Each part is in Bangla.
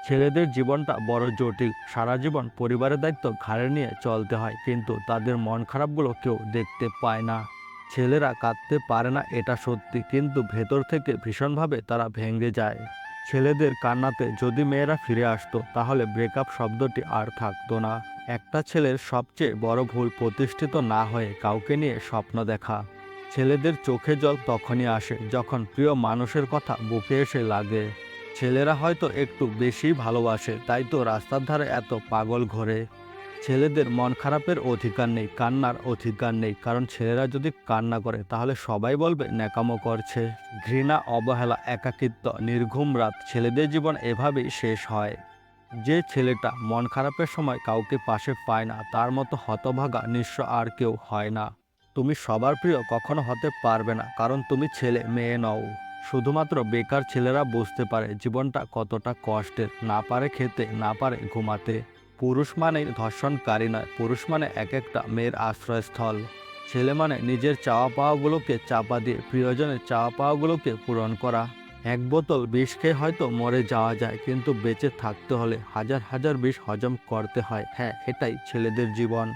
ছেলেদের জীবনটা বড় জটিল। সারা জীবন পরিবারের দায়িত্ব ঘাড়ে নিয়ে চলতে হয়, কিন্তু তাদের মন খারাপগুলো কেউ দেখতে পায় না। ছেলেরা কাঁদতে পারে না এটা সত্যি, কিন্তু ভেতর থেকে ভীষণভাবে তারা ভেঙে যায়। ছেলেদের কান্নাতে যদি মেয়েরা ফিরে আসতো, তাহলে ব্রেকআপ শব্দটি আর থাকতো না। একটা ছেলের সবচেয়ে বড় ভুল প্রতিষ্ঠিত না হয়ে কাউকে নিয়ে স্বপ্ন দেখা। ছেলেদের চোখে জল তখনই আসে যখন প্রিয় মানুষের কথা বুকে এসে লাগে। ছেলেরা হয়তো একটু বেশি ভালোবাসে, তাই তো রাস্তার ধারে এত পাগল ঘোরে। ছেলেদের মন খারাপের অধিকার নেই, কান্নার অধিকার নেই, কারণ ছেলেরা যদি কান্না করে তাহলে সবাই বলবে ন্যাকামো করছে। ঘৃণা, অবহেলা, একাকিত্ব, নির্ঘুম রাত, ছেলেদের জীবন এভাবেই শেষ হয়। যে ছেলেটা মন খারাপের সময় কাউকে পাশে পায় না, তার মতো হতভাগা নিঃস্ব আর কেউ হয় না। তুমি সবার প্রিয় কখনো হতে পারবে না, কারণ তুমি ছেলে মেয়ে নও। শুধুমাত্র বেকার ছেলেরা বুঝতে পারে জীবনটা কতটা কষ্টের, না পারে খেতে, না পারে ঘুমাতে। পুরুষ মানেই ধর্ষণকারী নয়, পুরুষ মানে এক একটা মেয়ের আশ্রয়স্থল। ছেলে মানে নিজের চাওয়া পাওয়াগুলোকে চাপা দিয়ে প্রিয়জনের চাওয়া পাওয়াগুলোকে পূরণ করা। এক বোতল বিষ খেয়ে হয়তো মরে যাওয়া যায়, কিন্তু বেঁচে থাকতে হলে হাজার হাজার বিষ হজম করতে হয়। হ্যাঁ, এটাই ছেলেদের জীবন।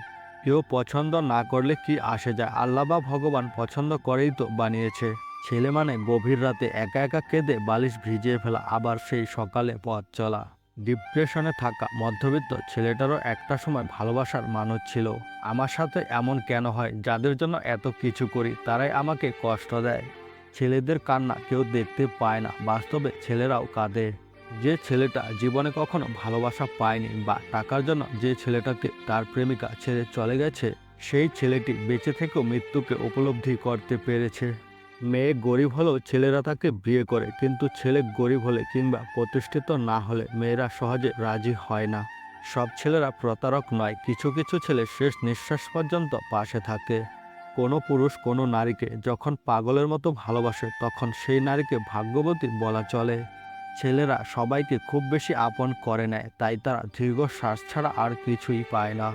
কেউ পছন্দ না করলে কি আসে যায়, আল্লাহ বা ভগবান পছন্দ করেই তো বানিয়েছে। ছেলে মানে গভীর রাতে একা একা কেঁদে বালিশ ভিজিয়ে ফেলা, আবার সেই সকালে পথ চলা। ডিপ্রেশনে থাকা মধ্যবিত্ত ছেলেটারও একটা সময় ভালোবাসার মানুষ ছিল। আমার সাথে এমন কেন হয়, যাদের জন্য এত কিছু করি তারাই আমাকে কষ্ট দেয়। ছেলেদের কান্না কেউ দেখতে পায় না, বাস্তবে ছেলেরাও কাঁদে। যে ছেলেটা জীবনে কখনো ভালোবাসা পায়নি, বা টাকার জন্য যে ছেলেটাকে তার প্রেমিকা ছেড়ে চলে গেছে, সেই ছেলেটি বেঁচে থেকেও মৃত্যুকে উপলব্ধি করতে পেরেছে। মেয়ে গরিব হলেও ছেলেরা তাকে বিয়ে করে, কিন্তু ছেলে গরিব হলে কিংবা প্রতিষ্ঠিত না হলে মেয়েরা সহজে রাজি হয় না। সব ছেলেরা প্রতারক নয়, কিছু কিছু ছেলে শেষ নিঃশ্বাস পর্যন্ত পাশে থাকে। কোনো পুরুষ কোনো নারীকে যখন পাগলের মতো ভালোবাসে, তখন সেই নারীকে ভাগ্যবতী বলা চলে। ছেলেরা সবাইকে খুব বেশি আপন করে নেয়, তাই তারা দীর্ঘশ্বাস ছাড়া আর কিছুই পায় না।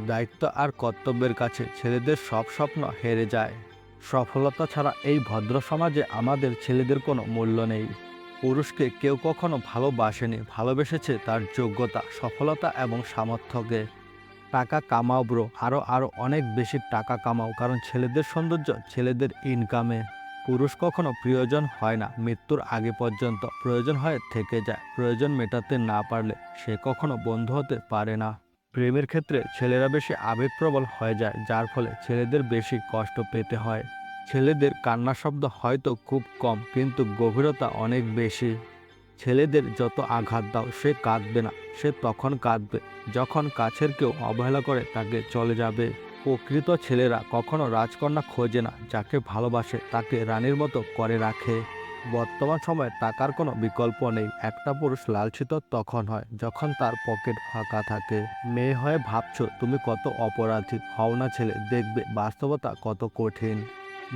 দায়িত্ব আর কর্তব্যের কাছে ছেলেদের সব স্বপ্ন হেরে যায়। সফলতা ছাড়া এই ভদ্র সমাজে আমাদের ছেলেদের কোনো মূল্য নেই। পুরুষকে কেউ কখনো ভালোবাসেনি, ভালোবেসেছে তার যোগ্যতা, সফলতা এবং সামর্থ্যকে। টাকা কামাও ব্রো, আরও আরও অনেক বেশি টাকা কামাও, কারণ ছেলেদের সৌন্দর্য ছেলেদের ইনকামে। পুরুষ কখনো প্রিয়জন হয় না মৃত্যুর আগে পর্যন্ত, প্রয়োজন হয়ে থেকে যায়। প্রয়োজন মেটাতে না পারলে সে কখনো বন্ধু হতে পারে না। প্রেমের ক্ষেত্রে ছেলেরা বেশি আবেগপ্রবল হয়ে যায়, যার ফলে ছেলেদের বেশি কষ্ট পেতে হয়। ছেলেদের কান্না শব্দ হয়তো খুব কম, কিন্তু গভীরতা অনেক বেশি। ছেলেদের যত আঘাত দাও সে কাঁদবে না, সে তখন কাঁদবে যখন কাছের কেউ অবহেলা করে তাকে চলে যাবে। প্রকৃত ছেলেরা কখনো রাজকন্যা খোঁজে না, যাকে ভালোবাসে তাকে রানীর মতো করে রাখে। বর্তমান সময়ে টাকার কোনো বিকল্প নেই। একটা পুরুষ লালসিত তখন হয় যখন তার পকেট ফাঁকা থাকে। মেয়ে হয়ে ভাবছো তুমি কত অপরাধী, হও না ছেলে, দেখবে বাস্তবতা কত কঠিন।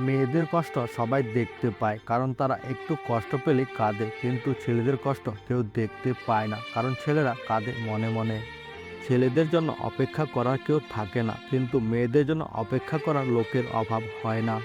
মেয়েদের কষ্ট সবাই দেখতে পায়, কারণ তারা একটু কষ্ট পেলেই কাঁদে, কিন্তু ছেলেদের কষ্ট কেউ দেখতে পায় না, কারণ ছেলেরা কাঁদে মনে মনে। ছেলেদের জন্য অপেক্ষা করার কেউ থাকে না, কিন্তু মেয়েদের জন্য অপেক্ষা করার লোকের অভাব হয় না।